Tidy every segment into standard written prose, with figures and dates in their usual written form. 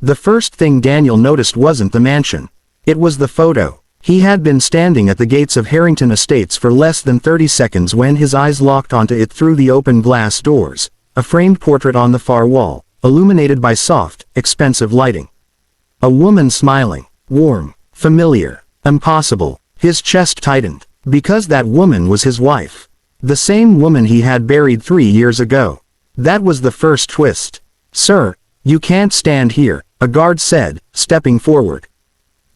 The first thing Daniel noticed wasn't the mansion. It was the photo. He had been standing at the gates of Harrington Estates for less than 30 seconds when his eyes locked onto it through the open glass doors, a framed portrait on the far wall, illuminated by soft, expensive lighting. A woman smiling, warm, familiar, impossible. His chest tightened, because that woman was his wife. The same woman he had buried 3 years ago. That was the first twist. "Sir, you can't stand here," a guard said, stepping forward.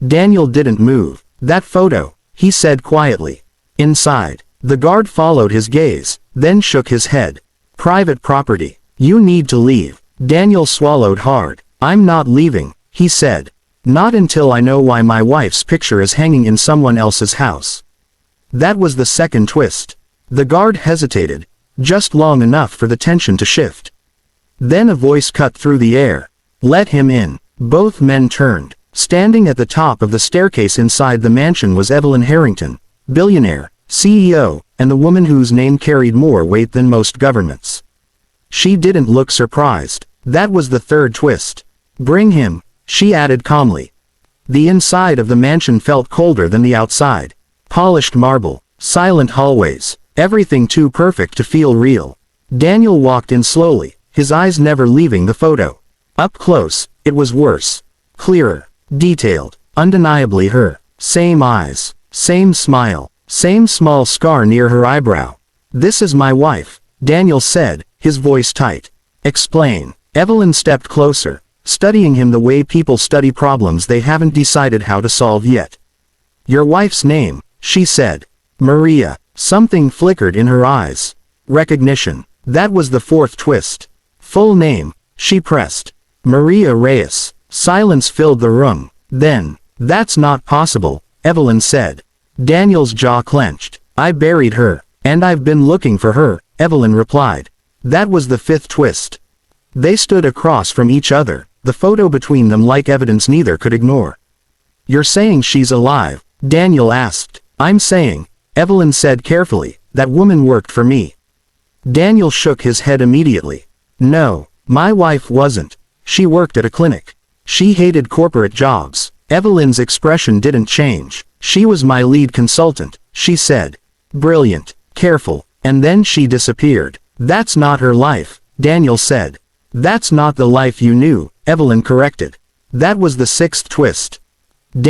Daniel didn't move. "That photo," he said quietly. "Inside." The guard followed his gaze, then shook his head. "Private property. You need to leave." Daniel swallowed hard. "I'm not leaving," he said. "Not until I know why my wife's picture is hanging in someone else's house." That was the second twist. The guard hesitated, just long enough for the tension to shift. Then a voice cut through the air. "Let him in." Both men turned. Standing at the top of the staircase inside the mansion was Evelyn Harrington, billionaire, CEO, and the woman whose name carried more weight than most governments. She didn't look surprised. That was the third twist. "Bring him," she added calmly. The inside of the mansion felt colder than the outside. Polished marble, silent hallways, everything too perfect to feel real. Daniel walked in slowly, his eyes never leaving the photo. Up close, it was worse. Clearer, detailed, undeniably her. Same eyes, same smile, same small scar near her eyebrow. "This is my wife," Daniel said, his voice tight. "Explain." Evelyn stepped closer, studying him the way people study problems they haven't decided how to solve yet. "Your wife's name," she said. "Maria." Something flickered in her eyes. Recognition. That was the fourth twist. "Full name," she pressed. "Maria Reyes." Silence filled the room. Then, "That's not possible," Evelyn said. Daniel's jaw clenched. "I buried her, and I've been looking for her," Evelyn replied. That was the fifth twist. They stood across from each other, the photo between them like evidence neither could ignore. "You're saying she's alive?" Daniel asked. "I'm saying," Evelyn said carefully, "that woman worked for me." Daniel shook his head immediately. "No, my wife wasn't. She worked at a clinic. She hated corporate jobs." Evelyn's expression didn't change. "She was my lead consultant," she said. "Brilliant, careful, and then she disappeared." "That's not her life," Daniel said. "That's not the life you knew," Evelyn corrected. That was the sixth twist.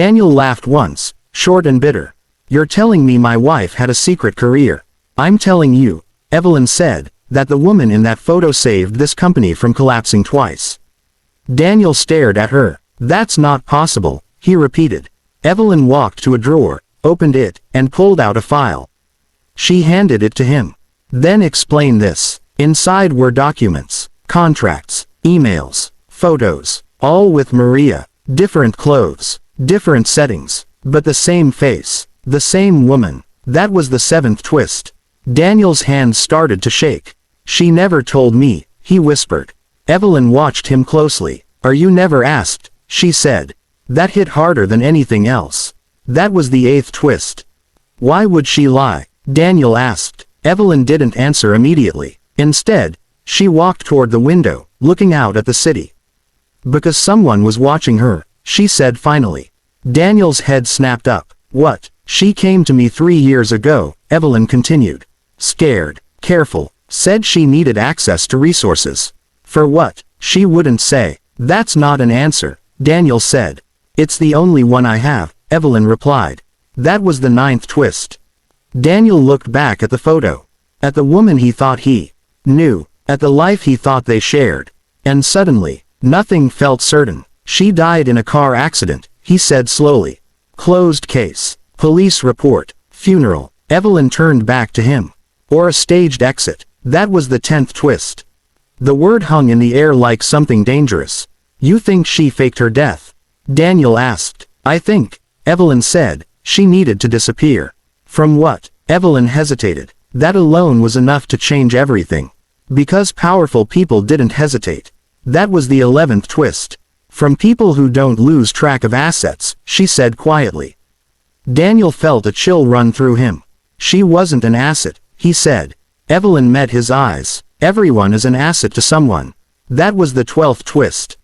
Daniel laughed once, short and bitter. "You're telling me my wife had a secret career." "I'm telling you," Evelyn said, "that the woman in that photo saved this company from collapsing twice." Daniel stared at her. "That's not possible," he repeated. Evelyn walked to a drawer, opened it, and pulled out a file. She handed it to him. "Then explain this." Inside were documents, contracts, emails, photos, all with Maria. Different clothes, different settings, but the same face, the same woman. That was the seventh twist. Daniel's hands started to shake. "She never told me," he whispered. Evelyn watched him closely. "Are you never asked?" she said. That hit harder than anything else. That was the eighth twist. "Why would she lie?" Daniel asked. Evelyn didn't answer immediately. Instead, she walked toward the window, looking out at the city. "Because someone was watching her," she said finally. Daniel's head snapped up. "What?" "She came to me 3 years ago," Evelyn continued. "Scared, careful, said she needed access to resources." "For what?" "She wouldn't say." "That's not an answer," Daniel said. "It's the only one I have," Evelyn replied. That was the ninth twist. Daniel looked back at the photo. At the woman he thought he knew. At the life he thought they shared. And suddenly, nothing felt certain. "She died in a car accident," he said slowly. "Closed case. Police report. Funeral." Evelyn turned back to him. "Or a staged exit." That was the 10th twist. The word hung in the air like something dangerous. "You think she faked her death?" Daniel asked. "I think," Evelyn said, "she needed to disappear." "From what?" Evelyn hesitated. That alone was enough to change everything. Because powerful people didn't hesitate. That was the 11th twist. "From people who don't lose track of assets," she said quietly. Daniel felt a chill run through him. "She wasn't an asset," he said. Evelyn met his eyes. "Everyone is an asset to someone." That was the 12th twist.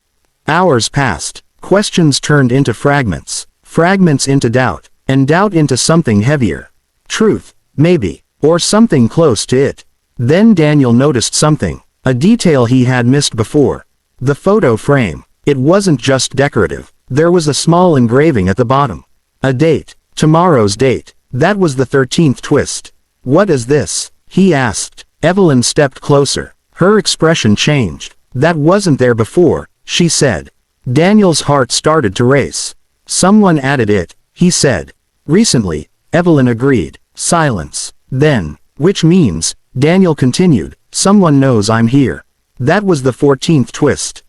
Hours passed. Questions turned into fragments. Fragments into doubt. And doubt into something heavier. Truth, maybe. Or something close to it. Then Daniel noticed something. A detail he had missed before. The photo frame. It wasn't just decorative. There was a small engraving at the bottom. A date. Tomorrow's date. That was the 13th twist. What is this? He asked. Evelyn stepped closer. Her expression changed. That wasn't there before, she said. Daniel's heart started to race. Someone added it, he said. Recently, Evelyn agreed. Silence. Then, which means, Daniel continued, someone knows I'm here. That was the 14th twist.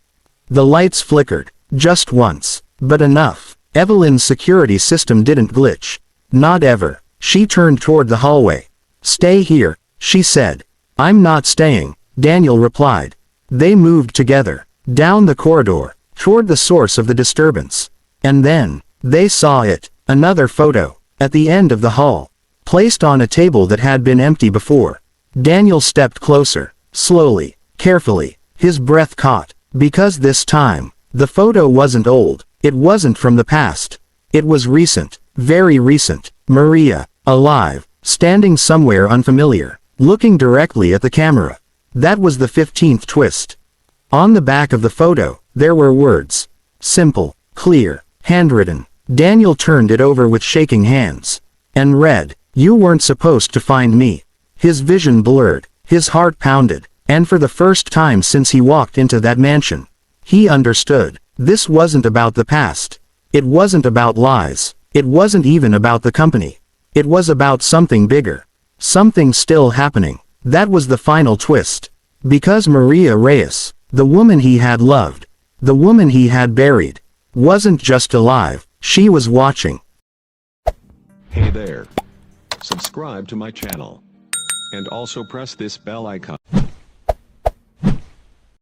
The lights flickered. Just once. But enough. Evelyn's security system didn't glitch. Not ever. She turned toward the hallway. Stay here, she said. I'm not staying, Daniel replied. They moved together. Down the corridor. Toward the source of the disturbance. And then, they saw it. Another photo. At the end of the hall. Placed on a table that had been empty before. Daniel stepped closer. Slowly. Carefully. His breath caught. Because this time, the photo wasn't old. It wasn't from the past. It was recent. Very recent. Maria. Alive. Standing somewhere unfamiliar. Looking directly at the camera. That was the 15th twist. On the back of the photo, there were words. Simple. Clear. Handwritten. Daniel turned it over with shaking hands. And read, "You weren't supposed to find me." His vision blurred. His heart pounded. And for the first time since he walked into that mansion, he understood. This wasn't about the past. It wasn't about lies. It wasn't even about the company. It was about something bigger. Something still happening. That was the final twist. Because Maria Reyes, the woman he had loved, the woman he had buried, wasn't just alive, she was watching. Hey there. Subscribe to my channel. And also press this bell icon.